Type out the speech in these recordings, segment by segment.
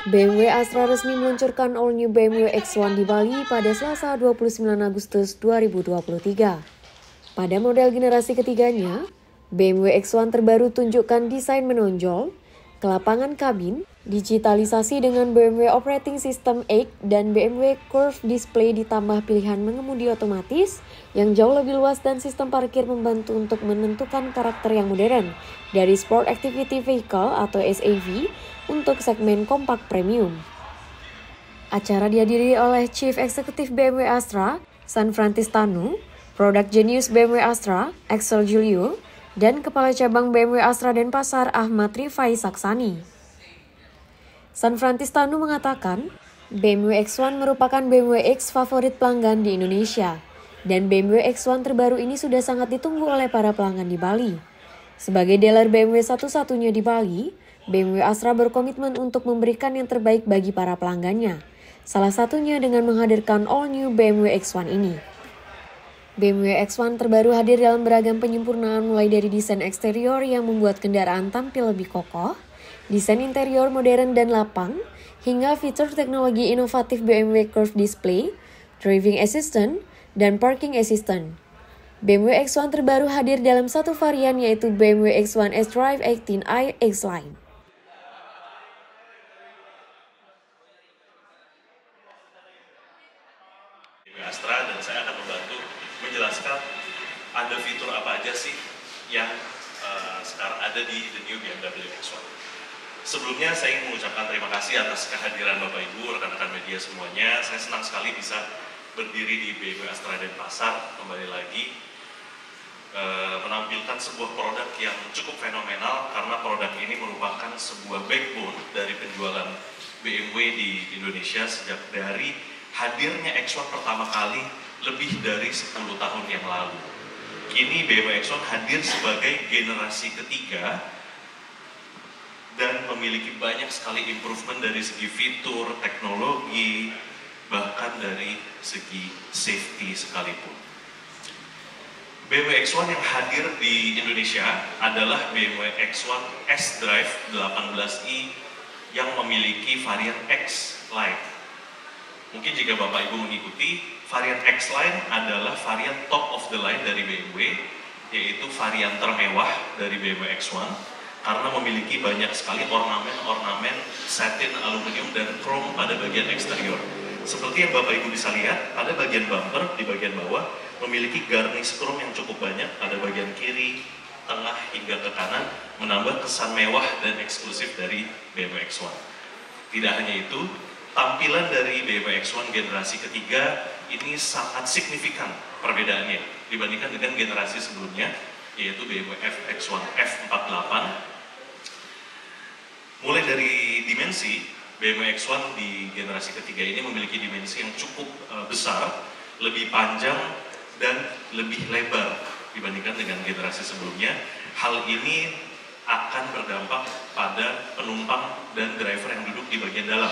BMW Astra resmi meluncurkan All New BMW X1 di Bali pada Selasa 29 Agustus 2023. Pada model generasi ketiganya, BMW X1 terbaru tunjukkan desain menonjol, kelapangan kabin, digitalisasi dengan BMW Operating System 8 dan BMW Curved Display ditambah pilihan mengemudi otomatis yang jauh lebih luas dan sistem parkir membantu untuk menentukan karakter yang modern dari Sport Activity Vehicle atau SAV untuk segmen kompak premium. Acara dihadiri oleh Chief Executive BMW Astra, San Frantistanu, Product Genius BMW Astra, Axel Julio, dan Kepala Cabang BMW Astra Denpasar Ahmad Rifai Saksani. San Frantistanu mengatakan, BMW X1 merupakan BMW X favorit pelanggan di Indonesia, dan BMW X1 terbaru ini sudah sangat ditunggu oleh para pelanggan di Bali. Sebagai dealer BMW satu-satunya di Bali, BMW Astra berkomitmen untuk memberikan yang terbaik bagi para pelanggannya, salah satunya dengan menghadirkan All New BMW X1 ini. BMW X1 terbaru hadir dalam beragam penyempurnaan mulai dari desain eksterior yang membuat kendaraan tampil lebih kokoh, desain interior modern dan lapang, hingga fitur teknologi inovatif BMW Curved Display, Driving Assistant, dan Parking Assistant. BMW X1 terbaru hadir dalam satu varian yaitu BMW X1 S-Drive 18i X-Line. Astra dan saya akan membantu menjelaskan ada fitur apa aja sih yang sekarang ada di the new BMW X1. Sebelumnya saya ingin mengucapkan terima kasih atas kehadiran Bapak Ibu, rekan-rekan media semuanya. Saya senang sekali bisa berdiri di BMW Astra Denpasar kembali lagi menampilkan sebuah produk yang cukup fenomenal karena produk ini merupakan sebuah backbone dari penjualan BMW di Indonesia sejak dari hadirnya X1 pertama kali lebih dari 10 tahun yang lalu. Kini BMW X1 hadir sebagai generasi ketiga dan memiliki banyak sekali improvement dari segi fitur, teknologi, bahkan dari segi safety sekalipun. BMW X1 yang hadir di Indonesia adalah BMW X1 S-Drive 18i yang memiliki varian X-Line. Mungkin jika Bapak Ibu mengikuti, varian X-Line adalah varian top of the line dari BMW, yaitu varian termewah dari BMW X1, karena memiliki banyak sekali ornamen-ornamen satin, aluminium, dan chrome pada bagian eksterior. Seperti yang Bapak Ibu bisa lihat, pada bagian bumper di bagian bawah memiliki garnish chrome yang cukup banyak pada bagian kiri, tengah, hingga ke kanan, menambah kesan mewah dan eksklusif dari BMW X1. Tidak hanya itu, tampilan dari BMW X1 generasi ketiga ini sangat signifikan perbedaannya dibandingkan dengan generasi sebelumnya, yaitu BMW X1 F48. Mulai dari dimensi, BMW X1 di generasi ketiga ini memiliki dimensi yang cukup besar, lebih panjang dan lebih lebar dibandingkan dengan generasi sebelumnya. Hal ini akan berdampak pada penumpang dan driver yang duduk di bagian dalam.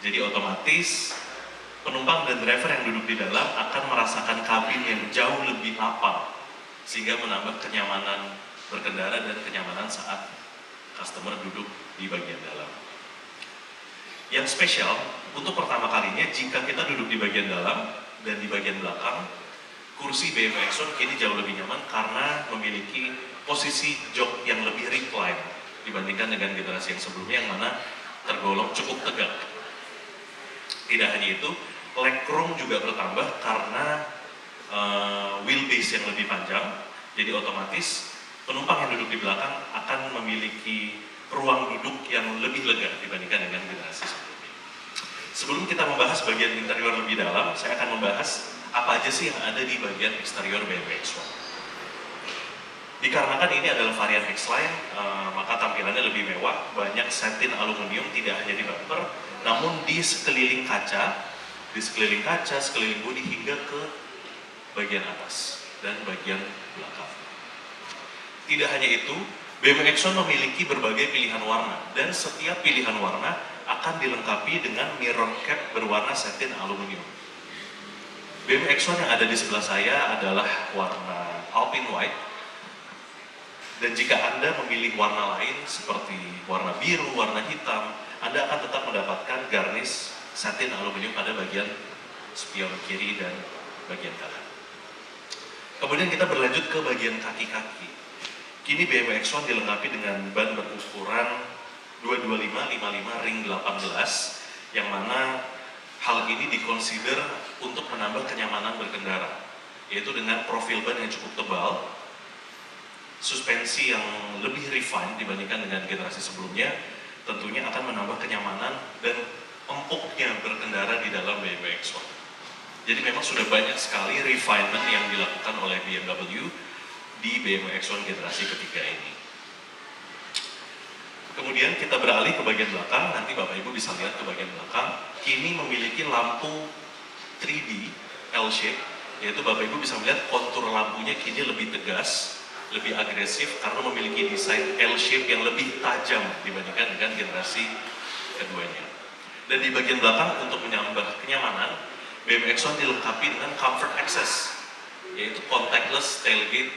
Jadi otomatis penumpang dan driver yang duduk di dalam akan merasakan kabin yang jauh lebih lapang, sehingga menambah kenyamanan berkendara dan kenyamanan saat customer duduk di bagian dalam. Yang spesial, untuk pertama kalinya jika kita duduk di bagian dalam dan di bagian belakang, kursi BMW X1 kini jauh lebih nyaman karena memiliki posisi jok yang lebih recline dibandingkan dengan generasi yang sebelumnya yang mana tergolong cukup tegak. Tidak hanya itu, legroom juga bertambah karena wheelbase yang lebih panjang, jadi otomatis penumpang yang duduk di belakang akan memiliki ruang duduk yang lebih lega dibandingkan dengan generasi sebelumnya. Sebelum kita membahas bagian interior lebih dalam, saya akan membahas apa aja sih yang ada di bagian eksterior BMW X1. Dikarenakan ini adalah varian X-Line, maka tampilannya lebih mewah, banyak satin aluminium tidak hanya di bumper, namun di sekeliling kaca, sekeliling bodi hingga ke bagian atas dan bagian belakang. Tidak hanya itu, BMW X1 memiliki berbagai pilihan warna, dan setiap pilihan warna akan dilengkapi dengan mirror cap berwarna satin aluminium. BMW X1 yang ada di sebelah saya adalah warna Alpine White, dan jika Anda memilih warna lain seperti warna biru, warna hitam, Anda akan tetap mendapatkan garnish satin aluminium pada bagian spion kiri dan bagian kanan. Kemudian kita berlanjut ke bagian kaki-kaki. Kini BMW X1 dilengkapi dengan ban berukuran 225/55 ring 18, yang mana hal ini dikonsider untuk menambah kenyamanan berkendara, yaitu dengan profil ban yang cukup tebal, suspensi yang lebih refined dibandingkan dengan generasi sebelumnya, tentunya akan menambah kenyamanan dan empuknya berkendara di dalam BMW X1. Jadi memang sudah banyak sekali refinement yang dilakukan oleh BMW di BMW X1 generasi ketiga ini. Kemudian kita beralih ke bagian belakang, nanti Bapak Ibu bisa lihat ke bagian belakang. Kini memiliki lampu 3D L-shape, yaitu Bapak Ibu bisa melihat kontur lampunya kini lebih tegas, lebih agresif karena memiliki desain L-shape yang lebih tajam dibandingkan dengan generasi keduanya. Dan di bagian belakang untuk menambah kenyamanan, BMW X1 dilengkapi dengan comfort access, yaitu contactless tailgate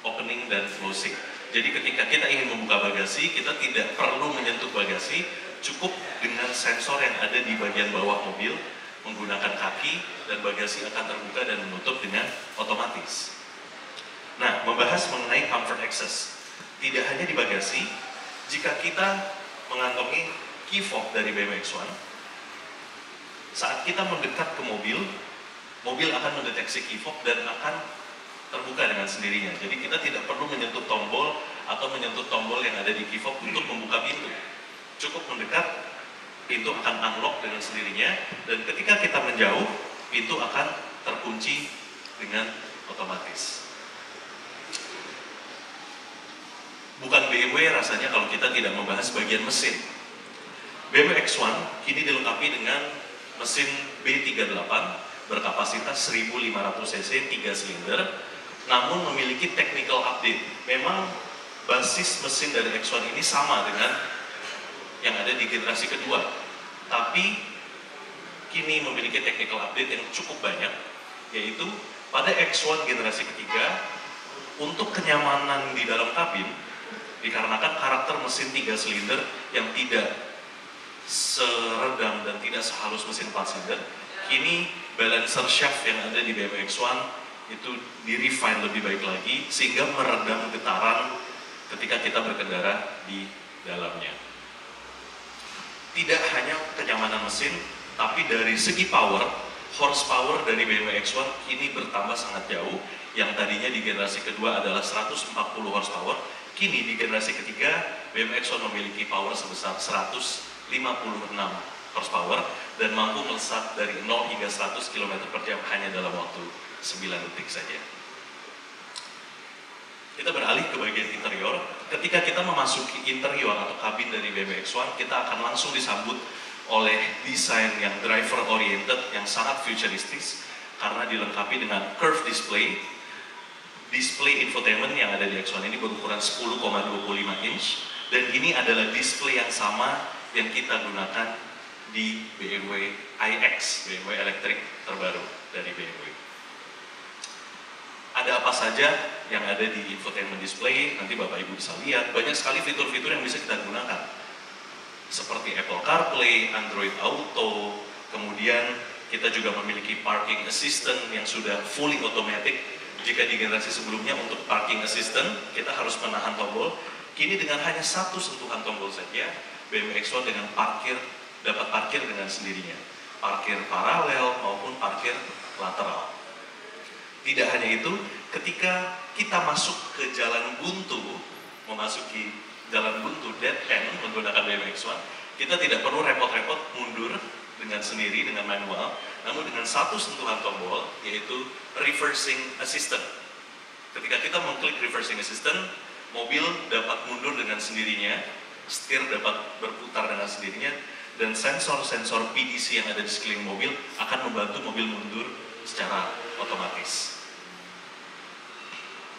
opening dan closing. Jadi ketika kita ingin membuka bagasi, kita tidak perlu menyentuh bagasi, cukup dengan sensor yang ada di bagian bawah mobil, menggunakan kaki, dan bagasi akan terbuka dan menutup dengan otomatis. Nah, membahas mengenai comfort access, tidak hanya di bagasi, jika kita mengantongi key fob dari BMW X1, saat kita mendekat ke mobil, mobil akan mendeteksi key fob dan akan terbuka dengan sendirinya. Jadi kita tidak perlu menyentuh tombol atau menyentuh tombol yang ada di key fob untuk membuka pintu. Cukup mendekat, pintu akan unlock dengan sendirinya, dan ketika kita menjauh, pintu akan terkunci dengan otomatis. Bukan BMW rasanya kalau kita tidak membahas bagian mesin. BMW X1 kini dilengkapi dengan mesin B38 berkapasitas 1500 cc 3 silinder, namun memiliki technical update. Memang basis mesin dari X1 ini sama dengan yang ada di generasi kedua, tapi kini memiliki technical update yang cukup banyak, yaitu pada X1 generasi ketiga, untuk kenyamanan di dalam kabin, dikarenakan karakter mesin 3 silinder yang tidak seredam dan tidak sehalus mesin 4 silinder, kini balancer shaft yang ada di BMW X1 itu di-refine lebih baik lagi, sehingga meredam getaran ketika kita berkendara di dalamnya. Tidak hanya kenyamanan mesin, tapi dari segi power, horsepower dari BMW X1 kini bertambah sangat jauh. Yang tadinya di generasi kedua adalah 140 horsepower, kini di generasi ketiga BMW X1 memiliki power sebesar 156 horsepower dan mampu melesat dari 0 hingga 100 km per jam hanya dalam waktu 9 detik saja. Kita beralih ke bagian interior. Ketika kita memasuki interior atau kabin dari BMW X1, kita akan langsung disambut oleh desain yang driver oriented, yang sangat futuristis, karena dilengkapi dengan curved display. Display infotainment yang ada di X1 ini berukuran 10,25 inch, dan ini adalah display yang sama yang kita gunakan di BMW iX, BMW elektrik terbaru dari BMW. Ada apa saja yang ada di infotainment display, nanti Bapak Ibu bisa lihat, banyak sekali fitur-fitur yang bisa kita gunakan. Seperti Apple CarPlay, Android Auto, kemudian kita juga memiliki parking assistant yang sudah fully automatic. Jika di generasi sebelumnya untuk parking assistant, kita harus menahan tombol, kini dengan hanya satu sentuhan tombol saja, BMW X1 dengan dapat parkir dengan sendirinya. Parkir paralel maupun parkir lateral. Tidak hanya itu, ketika kita masuk ke jalan buntu, memasuki jalan buntu dead end menggunakan BMW X1, kita tidak perlu repot-repot mundur dengan sendiri, dengan manual, namun dengan satu sentuhan tombol, yaitu reversing assistant. Ketika kita mengklik reversing assistant, mobil dapat mundur dengan sendirinya, setir dapat berputar dengan sendirinya, dan sensor-sensor PDC yang ada di sekeliling mobil akan membantu mobil mundur secara otomatis.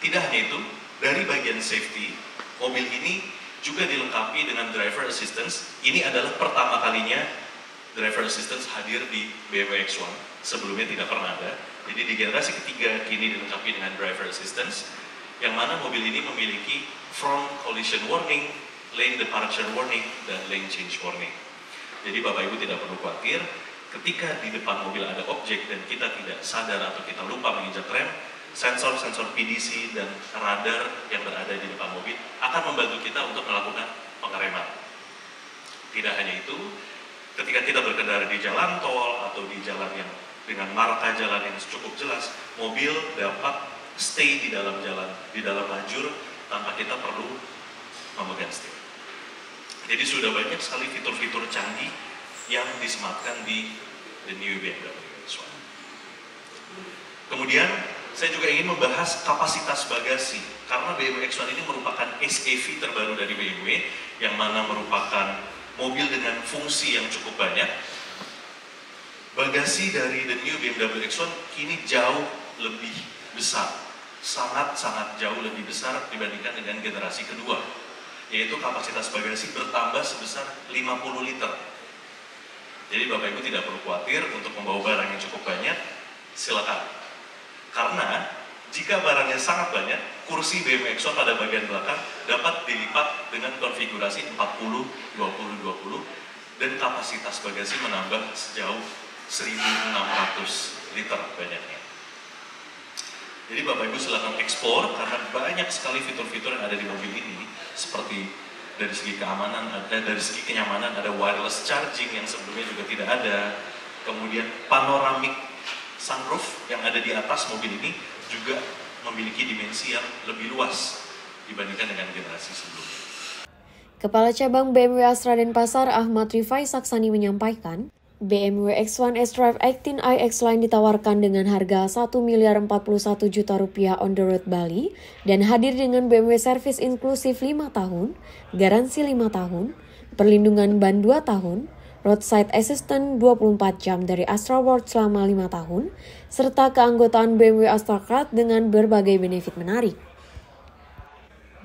Tidak hanya itu, dari bagian safety, mobil ini juga dilengkapi dengan driver assistance. Ini adalah pertama kalinya driver assistance hadir di BMW X1. Sebelumnya tidak pernah ada. Jadi di generasi ketiga kini dilengkapi dengan driver assistance, yang mana mobil ini memiliki front collision warning, lane departure warning, dan lane change warning. Jadi Bapak Ibu tidak perlu khawatir, ketika di depan mobil ada objek dan kita tidak sadar atau kita lupa menginjak rem, sensor-sensor PDC dan radar yang berada di depan mobil akan membantu kita untuk melakukan pengereman. Tidak hanya itu, ketika kita berkendara di jalan tol atau di jalan yang dengan marka jalan yang cukup jelas, mobil dapat stay di dalam jalan, di dalam lajur tanpa kita perlu memegang setir. Jadi sudah banyak sekali fitur-fitur canggih yang disematkan di the new BMW X1. Kemudian saya juga ingin membahas kapasitas bagasi, karena BMW X1 ini merupakan SUV terbaru dari BMW, yang mana merupakan mobil dengan fungsi yang cukup banyak. Bagasi dari the new BMW X1 kini jauh lebih besar, sangat-sangat jauh lebih besar dibandingkan dengan generasi kedua, yaitu kapasitas bagasi bertambah sebesar 50 liter. Jadi Bapak Ibu tidak perlu khawatir untuk membawa barang yang cukup banyak, silakan. Karena jika barangnya sangat banyak, kursi BMW X1 pada bagian belakang dapat dilipat dengan konfigurasi 40-20-20 dan kapasitas bagasi menambah sejauh 1.600 liter banyaknya. Jadi Bapak Ibu silakan eksplor, karena banyak sekali fitur-fitur yang ada di mobil ini, seperti dari segi keamanan ada, dari segi kenyamanan ada wireless charging yang sebelumnya juga tidak ada. Kemudian panoramic sunroof yang ada di atas mobil ini juga memiliki dimensi yang lebih luas dibandingkan dengan generasi sebelumnya. Kepala Cabang BMW Astra Denpasar Ahmad Rifai Saksani menyampaikan, BMW X1 S-Drive 18i X-Line ditawarkan dengan harga Rp1.041.000.000 on the road Bali dan hadir dengan BMW Service inklusif 5 tahun, garansi 5 tahun, perlindungan ban 2 tahun, roadside assistant 24 jam dari Astra World selama 5 tahun, serta keanggotaan BMW Astra Card dengan berbagai benefit menarik.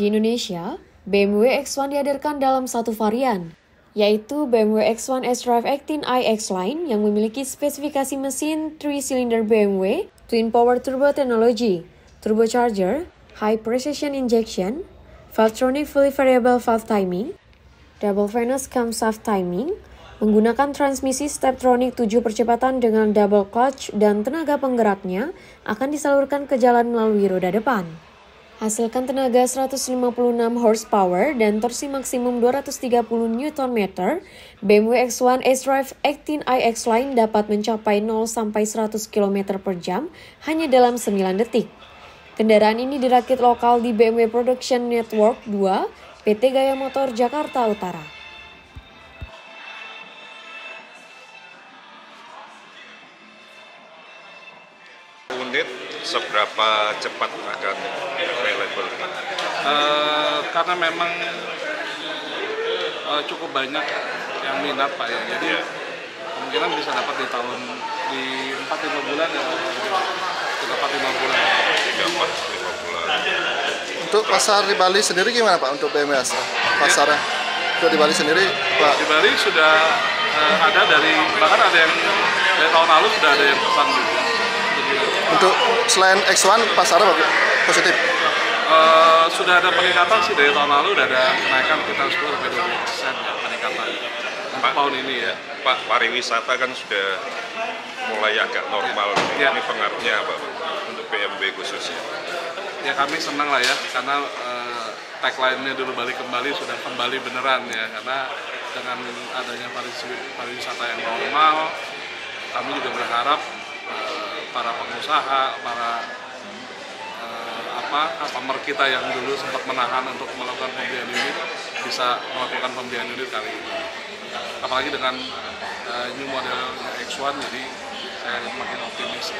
Di Indonesia, BMW X1 dihadirkan dalam satu varian, yaitu BMW X1 S-Drive 18i X-Line yang memiliki spesifikasi mesin 3-cylinder BMW, Twin Power Turbo Technology, Turbocharger, High Precision Injection, Valvetronic Fully Variable Valve Timing, Double Venous Camshaft Timing, menggunakan transmisi Steptronic 7 percepatan dengan double clutch dan tenaga penggeraknya akan disalurkan ke jalan melalui roda depan. Hasilkan tenaga 156 horsepower dan torsi maksimum 230 Nm, BMW X1 S-Drive 18i X-Line dapat mencapai 0-100 km per jam hanya dalam 9 detik. Kendaraan ini dirakit lokal di BMW Production Network 2, PT Gaya Motor Jakarta Utara. Unit seberapa cepat akan available? Karena memang cukup banyak yang minat Pak ya, jadi kemungkinan bisa dapat di 4-5 bulan ya, 3-4-5 bulan. 3-4-5 bulan. Untuk pasar di Bali sendiri gimana Pak untuk BMW Astra? Pasarnya untuk di Bali sendiri Pak? Di Bali sudah ada bahkan ada yang dari tahun lalu sudah ada yang pesan juga. Untuk selain X1 pasarnya positif? Sudah ada peningkatan sih, dari tahun lalu sudah ada kenaikan sekitar 10-20% ya peningkatan untuk tahun ini ya. Pak, pariwisata kan sudah mulai agak normal. Ya. Ini pengaruhnya apa Pak untuk BMW khususnya? Ya kami senang lah ya, karena tagline-nya dulu balik kembali sudah kembali beneran ya, karena dengan adanya pariwisata yang normal, kami juga berharap para pengusaha, para customer kita yang dulu sempat menahan untuk melakukan pembelian unit bisa melakukan pembelian unit kali ini. Apalagi dengan new model X1, jadi saya makin optimis.